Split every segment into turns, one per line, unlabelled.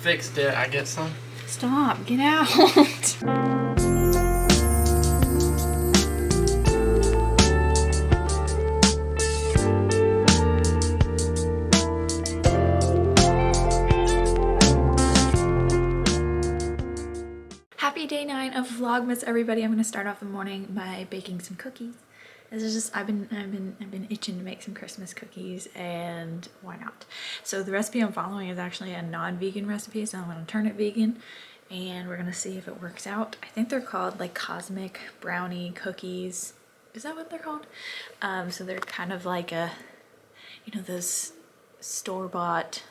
fixed it. I get some.
Stop, get out. Happy day 9 of Vlogmas, everybody. I'm gonna start off the morning by baking some cookies. This is just I've been itching to make some Christmas cookies, and why not? So the recipe I'm following is actually a non-vegan recipe, so I'm gonna turn it vegan and we're gonna see if it works out. I think they're called like cosmic brownie cookies. Is that what they're called? So they're kind of like a, you know, those store-bought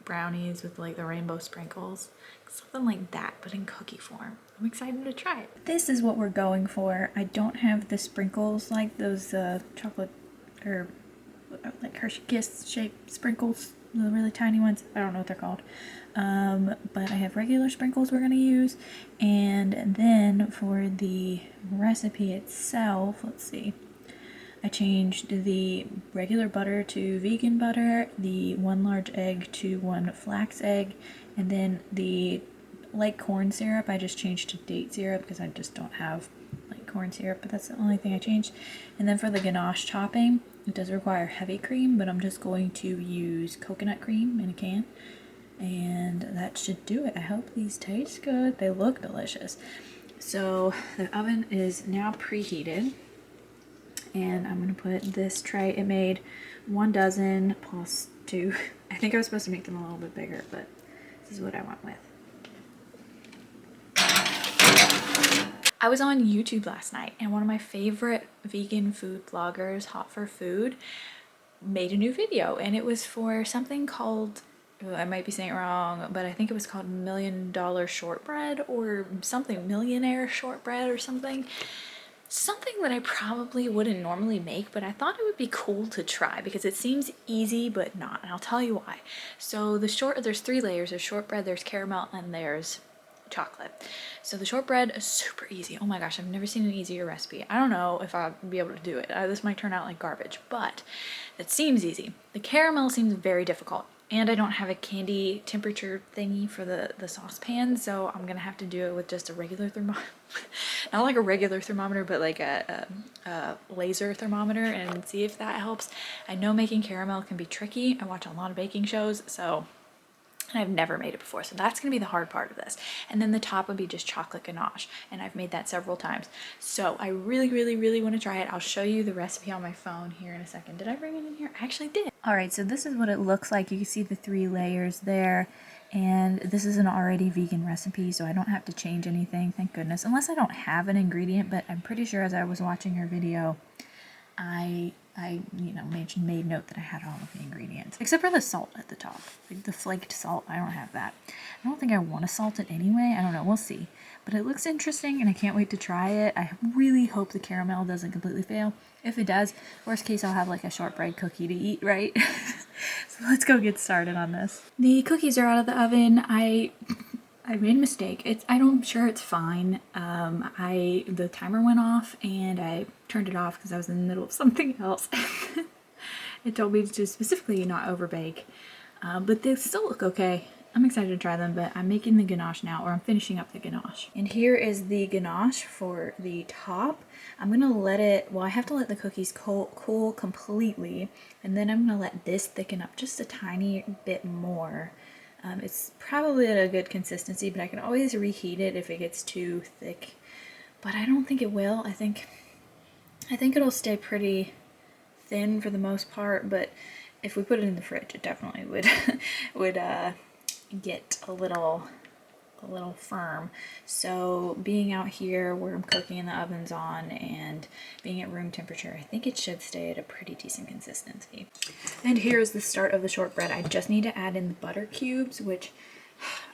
brownies with like the rainbow sprinkles, something like that, but in cookie form. I'm excited to try it. This is what we're going for. I don't have the sprinkles like those chocolate or like Hershey Kiss shaped sprinkles, the really tiny ones. I don't know what they're called. But I have regular sprinkles we're gonna use. And then for the recipe itself, let's see. I changed the regular butter to vegan butter, the 1 large egg to 1 flax egg, and then the like corn syrup, I just changed to date syrup because I just don't have like corn syrup, but that's the only thing I changed. And then for the ganache topping, it does require heavy cream, but I'm just going to use coconut cream in a can, and that should do it. I hope these taste good. They look delicious. So the oven is now preheated, and I'm gonna put this tray. It made 1 dozen plus 2. I think I was supposed to make them a little bit bigger, but this is what I went with. I was on YouTube last night, and one of my favorite vegan food vloggers, Hot for Food, made a new video, and it was for something called, I might be saying it wrong, but I think it was called $1 Million Shortbread or something, Millionaire Shortbread or something. Something that I probably wouldn't normally make, but I thought it would be cool to try because it seems easy but not, and I'll tell you why. So there's 3 layers. There's shortbread, there's caramel, and there's chocolate. So the shortbread is super easy. Oh my gosh, I've never seen an easier recipe. I don't know if I'll be able to do it. This might turn out like garbage, but it seems easy. The caramel seems very difficult, and I don't have a candy temperature thingy for the saucepan, so I'm gonna have to do it with just a regular thermometer. Not like a regular thermometer, but like a laser thermometer, and see if that helps. I know making caramel can be tricky. I watch a lot of baking shows, so I've never made it before, so that's gonna be the hard part of this. And then the top would be just chocolate ganache, and I've made that several times. So I really want to try it. I'll show you the recipe on my phone here in a second. Did I bring it in here? I actually did. All right, so this is what it looks like. You can see the 3 layers there, and this is an already vegan recipe, so I don't have to change anything, thank goodness, unless I don't have an ingredient. But I'm pretty sure as I was watching her video, I you know, made note that I had all of the ingredients except for the salt at the top, like the flaked salt. I don't have that. I don't think I want to salt it anyway. I don't know, we'll see, but it looks interesting and I can't wait to try it. I really hope the caramel doesn't completely fail. If it does, worst case, I'll have like a shortbread cookie to eat, right? So let's go get started on this. The cookies are out of the oven. I made a mistake. I'm sure it's fine. The timer went off and I turned it off because I was in the middle of something else. It told me to specifically not overbake, but they still look okay. I'm excited to try them, but I'm making the ganache now, or I'm finishing up the ganache. And here is the ganache for the top. I'm gonna let it, well, I have to let the cookies cool completely, and then I'm gonna let this thicken up just a tiny bit more. It's probably at a good consistency, but I can always reheat it if it gets too thick, but I don't think it will. I think it'll stay pretty thin for the most part, but if we put it in the fridge, it definitely would get a little firm. So being out here where I'm cooking and the oven's on and being at room temperature, I think it should stay at a pretty decent consistency. And here's the start of the shortbread. I just need to add in the butter cubes, which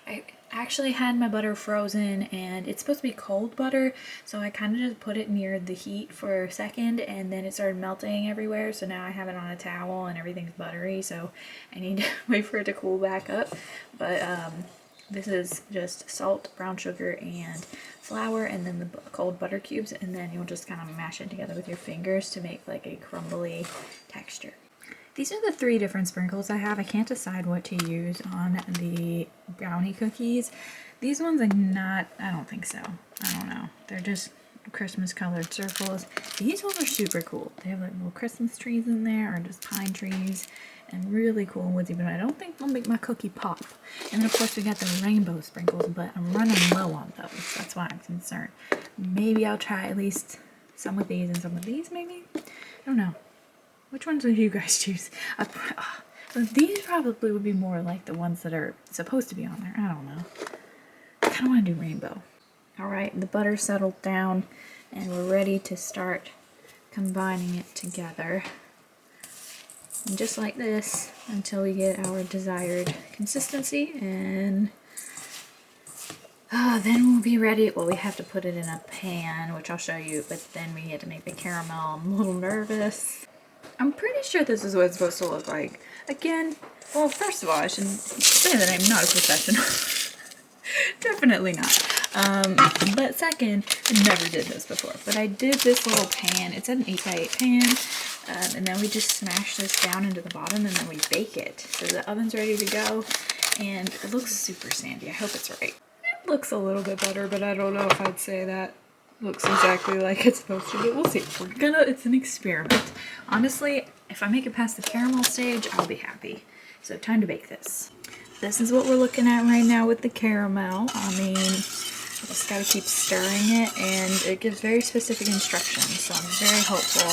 I actually had my butter frozen, and it's supposed to be cold butter, so I kind of just put it near the heat for a second, and then it started melting everywhere, so now I have it on a towel and everything's buttery, so I need to wait for it to cool back up. But this is just salt, brown sugar, and flour, and then the cold butter cubes, and then you'll just kind of mash it together with your fingers to make like a crumbly texture. These are the 3 different sprinkles I have. I can't decide what to use on the brownie cookies. These ones I don't think so. I don't know. They're just Christmas colored circles. These ones are super cool. They have like little Christmas trees in there or just pine trees and really cool and woodsy, but I don't think they'll make my cookie pop. And then of course we got the rainbow sprinkles, but I'm running low on those. That's why I'm concerned. Maybe I'll try at least some with these and some with these maybe. I don't know. Which ones would you guys choose? These probably would be more like the ones that are supposed to be on there. I don't know. I kind of want to do rainbow. Alright, the butter settled down and we're ready to start combining it together. And just like this until we get our desired consistency, and then we'll be ready. Well, we have to put it in a pan, which I'll show you, but then we get to make the caramel. I'm a little nervous. I'm pretty sure this is what it's supposed to look like. Again, well, first of all, I should say that I'm not a professional. Definitely not. But second, I never did this before. But I did this little pan. It's an 8x8 pan. And then we just smash this down into the bottom and then we bake it. So the oven's ready to go. And it looks super sandy. I hope it's right. It looks a little bit better, but I don't know if I'd say that looks exactly like it's supposed to, but we'll see. It's an experiment. Honestly, if I make it past the caramel stage, I'll be happy. So time to bake this. This is what we're looking at right now with the caramel. I mean, I just gotta keep stirring it, and it gives very specific instructions, so I'm very hopeful.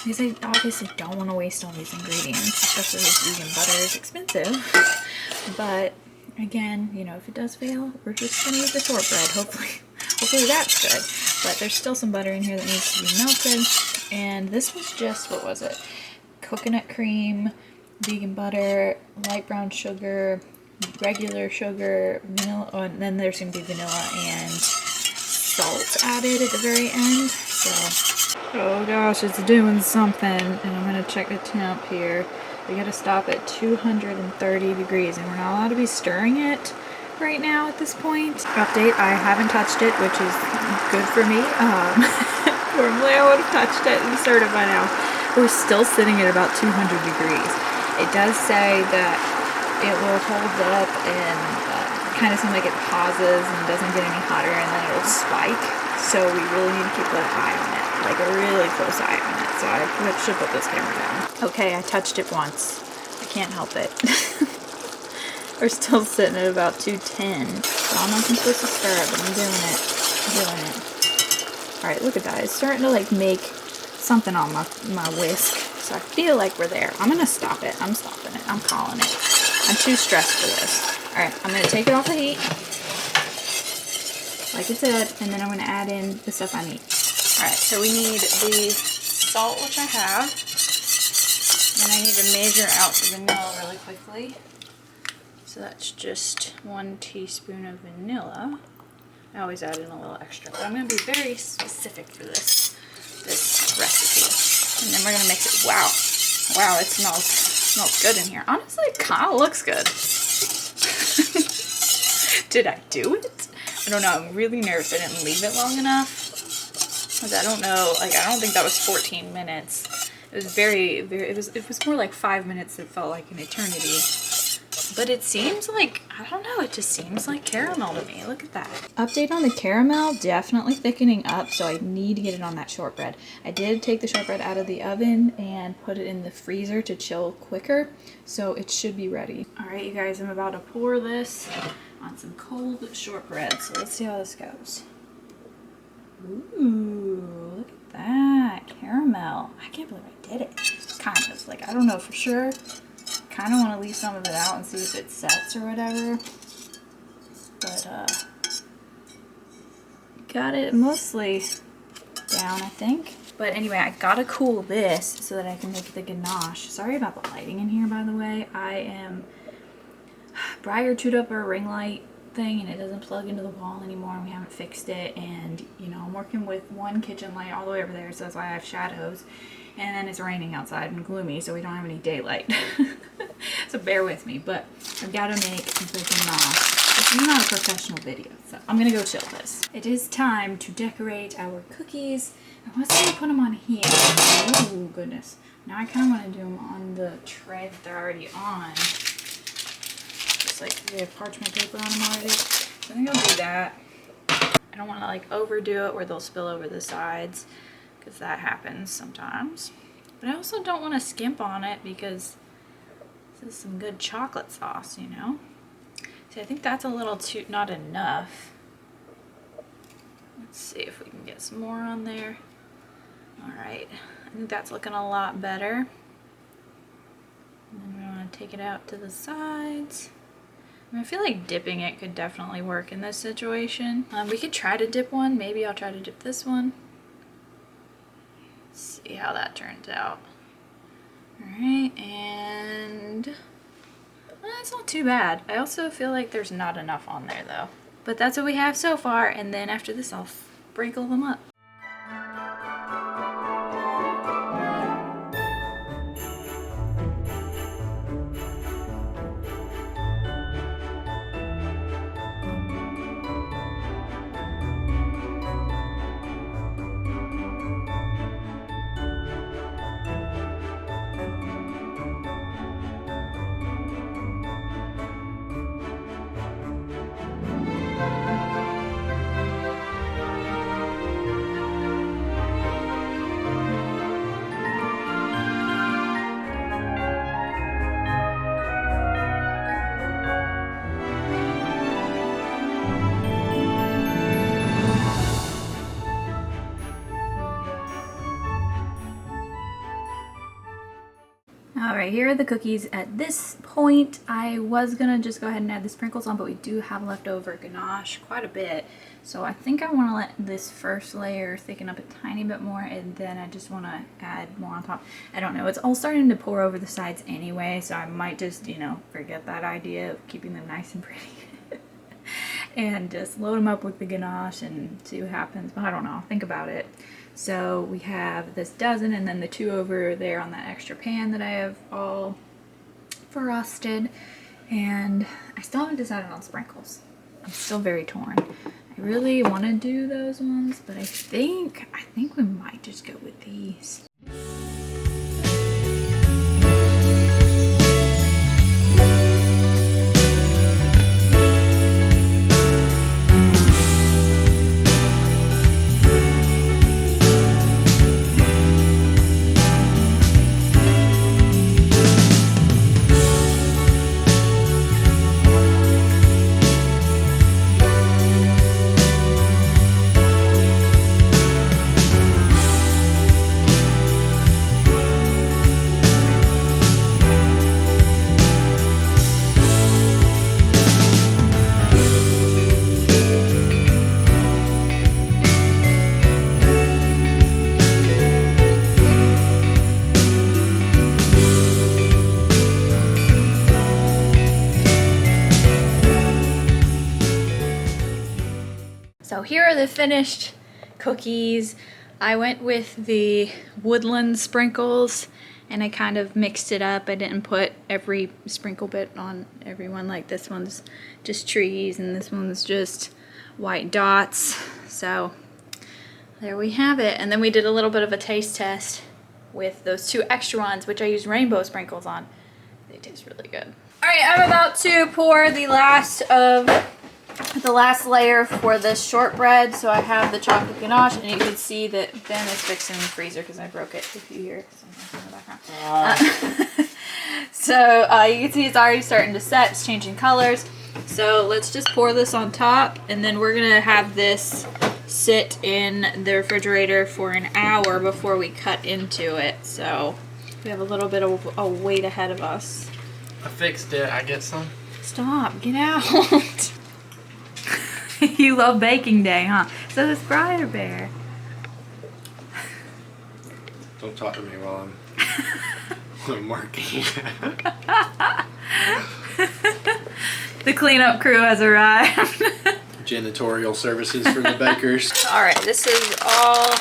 Because I obviously don't want to waste all these ingredients, especially this vegan butter is expensive. But again, you know, if it does fail, we're just gonna use the shortbread, hopefully that's good. But there's still some butter in here that needs to be melted. And this was just, what was it? Coconut cream, vegan butter, light brown sugar, regular sugar, vanilla, and then there's going to be vanilla and salt added at the very end. So, oh gosh, it's doing something. And I'm going to check the temp here. We got to stop at 230 degrees, and we're not allowed to be stirring it right now at this point. Update, I haven't touched it, which is good for me. Normally I would have touched it and stirred it by now. We're still sitting at about 200 degrees. It does say that it will hold up and kind of seems like it pauses and doesn't get any hotter, and then it'll spike. So we really need to keep an eye on it, like a really close eye on it. So I should put this camera down. Okay, I touched it once. I can't help it. We're still sitting at about 210. So I don't know if I'm supposed to stir it, but I'm doing it. Alright, look at that. It's starting to like make something on my whisk. So I feel like we're there. I'm going to stop it. I'm stopping it. I'm calling it. I'm too stressed for this. Alright, I'm going to take it off the heat. Like I said, and then I'm going to add in the stuff I need. Alright, so we need the salt, which I have. Then I need to measure out the vanilla really quickly. So that's just 1 teaspoon of vanilla. I always add in a little extra, but I'm going to be very specific for this recipe. And then we're going to mix it. Wow, it smells good in here. Honestly, it kind of looks good. Did I do it? I don't know. I'm really nervous I didn't leave it long enough. Because I don't know, like, I don't think that was 14 minutes. It was it was more like 5 minutes that felt like an eternity. But it seems like, I don't know, it just seems like caramel to me. Look at that. Update on the caramel, definitely thickening up, so I need to get it on that shortbread. I did take the shortbread out of the oven and put it in the freezer to chill quicker, so it should be ready. Alright, you guys, I'm about to pour this on some cold shortbread, so let's see how this goes. Ooh, look at that. Caramel. I can't believe I did it. Kind of. Like, I don't know for sure. Kind of want to leave some of it out and see if it sets or whatever. But, got it mostly down, I think. But anyway, I gotta cool this so that I can make the ganache. Sorry about the lighting in here, by the way. Briar chewed up our ring light thing and it doesn't plug into the wall anymore, and we haven't fixed it. And, you know, I'm working with one kitchen light all the way over there, so that's why I have shadows. And then it's raining outside and gloomy, so we don't have any daylight. So bear with me, but I've got to make the ganache. This is not a professional video, so I'm going to go chill this. It is time to decorate our cookies. And let's see, put them on here. Oh, goodness. Now I kind of want to do them on the tray that they're already on. Just like they have parchment paper on them already. So I think I'll do that. I don't want to like overdo it where they'll spill over the sides, because that happens sometimes. But I also don't want to skimp on it because this is some good chocolate sauce, you know? See, I think that's a little too, not enough. Let's see if we can get some more on there. All right, I think that's looking a lot better. And then we want to take it out to the sides. I mean, I feel like dipping it could definitely work in this situation. We could try to dip one. Maybe I'll try to dip this one. Let's see how that turns out. All right, and well, that's not too bad. I also feel like there's not enough on there though. But that's what we have so far, and then after this I'll sprinkle them up. Alright, here are the cookies. At this point, I was gonna just go ahead and add the sprinkles on, but we do have leftover ganache, quite a bit. So I think I want to let this first layer thicken up a tiny bit more, and then I just want to add more on top. I don't know, it's all starting to pour over the sides anyway, so I might just, you know, forget that idea of keeping them nice and pretty. And just load them up with the ganache and see what happens, but I don't know, I'll think about it. So we have this dozen and then the two over there on that extra pan that I have all frosted. And I still haven't decided on sprinkles. I'm still very torn. I really want to do those ones, but I think we might just go with these. So here are the finished cookies. I went with the woodland sprinkles and I kind of mixed it up. I didn't put every sprinkle bit on every one, like this one's just trees and this one's just white dots. So there we have it. And then we did a little bit of a taste test with those two extra ones, which I used rainbow sprinkles on. They taste really good. All right, I'm about to pour the last layer for the shortbread. So I have the chocolate ganache, and you can see that Ben is fixing the freezer because I broke it, if you hear something in the background. So you can see it's already starting to set, it's changing colors. So let's just pour this on top, and then we're gonna have this sit in the refrigerator for an hour before we cut into it. So we have a little bit of a wait ahead of us.
I fixed it. I get some?
Stop, get out. You love baking day, huh? So does Briar Bear.
Don't talk to me while I'm working.
The cleanup crew has arrived.
Janitorial services for the bakers.
Alright, this is all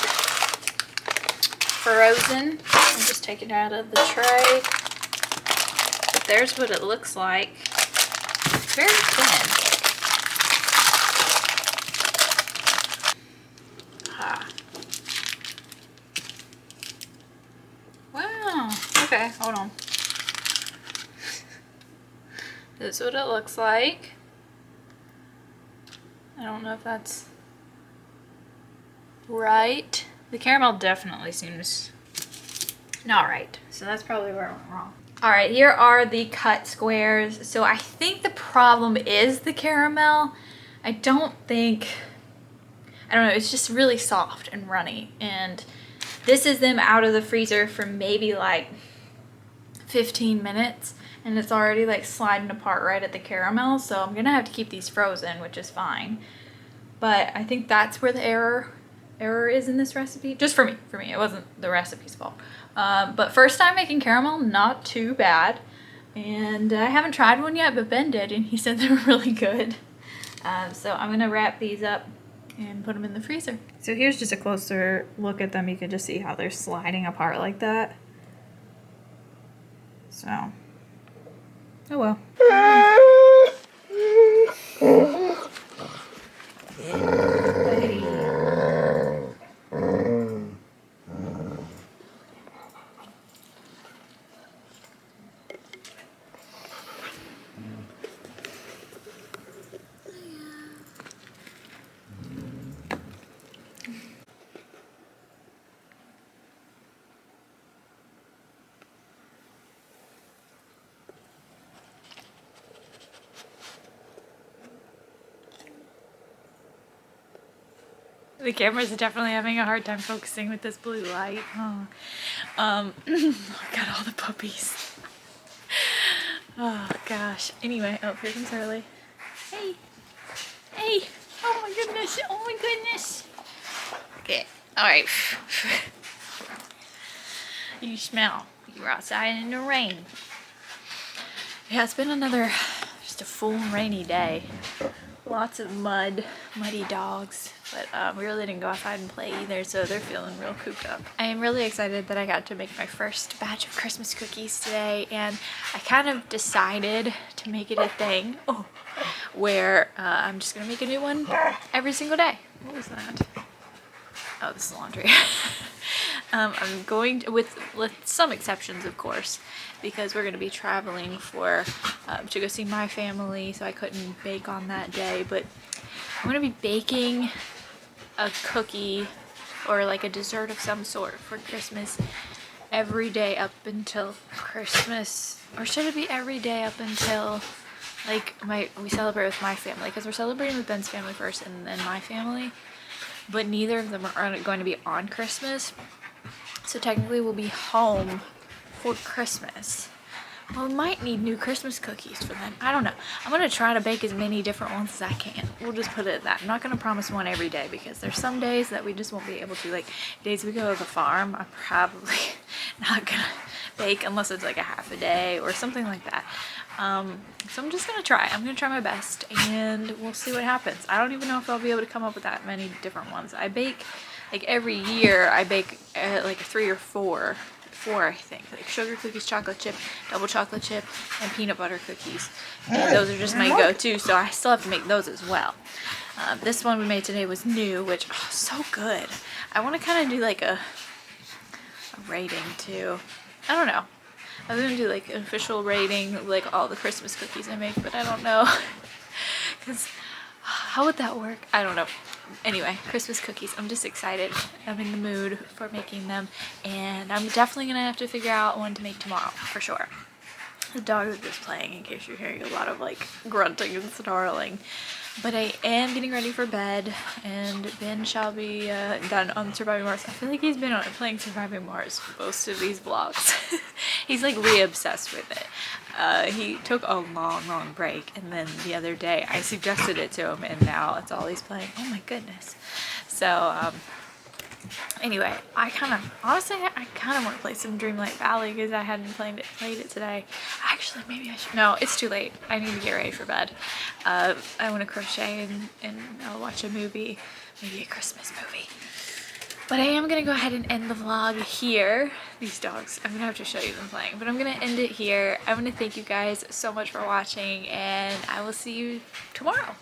frozen. I'll just take it out of the tray. But there's what it looks like. It's very thin. Wow. Okay, hold on. This is what it looks like. I don't know if that's right. The caramel definitely seems not right. So that's probably where I went wrong. All right, here are the cut squares. So I think the problem is the caramel. I don't know, it's just really soft and runny. And this is them out of the freezer for maybe like 15 minutes. And it's already like sliding apart right at the caramel. So I'm gonna have to keep these frozen, which is fine. But I think that's where the error is in this recipe. Just for me, it wasn't the recipe's fault. But first time making caramel, not too bad. And I haven't tried one yet, but Ben did, and he said they were really good. So I'm gonna wrap these up and put them in the freezer. So here's just a closer look at them. You can just see how they're sliding apart like that. So, oh well. The camera's definitely having a hard time focusing with this blue light. Oh. Look at all the puppies. Oh gosh. Anyway, oh, here comes Harley. Hey. Hey. Oh my goodness. Oh my goodness. Okay. Alright. You smell. You were outside in the rain. Yeah, it's been just a full rainy day. Lots of muddy dogs, but we really didn't go outside and play either, so they're feeling real cooped up. I am really excited that I got to make my first batch of Christmas cookies today, and I kind of decided to make it a thing where I'm just gonna make a new one every single day. What was that? Oh, this is laundry. I'm going to, with some exceptions, of course, because we're going to be traveling to go see my family, so I couldn't bake on that day, but I'm going to be baking a cookie or like a dessert of some sort for Christmas every day up until Christmas, or should it be every day up until like we celebrate with my family, because we're celebrating with Ben's family first and then my family, but neither of them are going to be on Christmas. So technically we'll be home for Christmas. Well, we might need new Christmas cookies for then. I don't know. I'm going to try to bake as many different ones as I can. We'll just put it at that. I'm not going to promise one every day because there's some days that we just won't be able to. Like days we go to the farm, I'm probably not going to bake unless it's like a half a day or something like that. So I'm just going to try. I'm going to try my best and we'll see what happens. I don't even know if I'll be able to come up with that many different ones. I bake like every year. I bake like 3 or 4, I think, like sugar cookies, chocolate chip, double chocolate chip, and peanut butter cookies. And those are just my go-to, so I still have to make those as well. This one we made today was new, which so good. I want to kind of do like a rating too. I don't know. I was gonna do like an official rating, like all the Christmas cookies I make, but I don't know, because how would that work? I don't know. Anyway, Christmas cookies. I'm just excited. I'm in the mood for making them, and I'm definitely gonna have to figure out one to make tomorrow for sure. The dog is just playing in case you're hearing a lot of like grunting and snarling. But I am getting ready for bed, and Ben shall be done on Surviving Mars. I feel like he's been playing Surviving Mars most of these vlogs. He's like re-obsessed with it. He took a long break, and then the other day I suggested it to him, and now it's all he's playing. Oh my goodness. So, anyway, honestly, I kind of want to play some Dreamlight Valley because I hadn't played it today. Actually, maybe I should. No, it's too late. I need to get ready for bed. I want to crochet and I'll watch a movie, maybe a Christmas movie. But I am going to go ahead and end the vlog here. These dogs, I'm going to have to show you them playing, but I'm going to end it here. I want to thank you guys so much for watching, and I will see you tomorrow.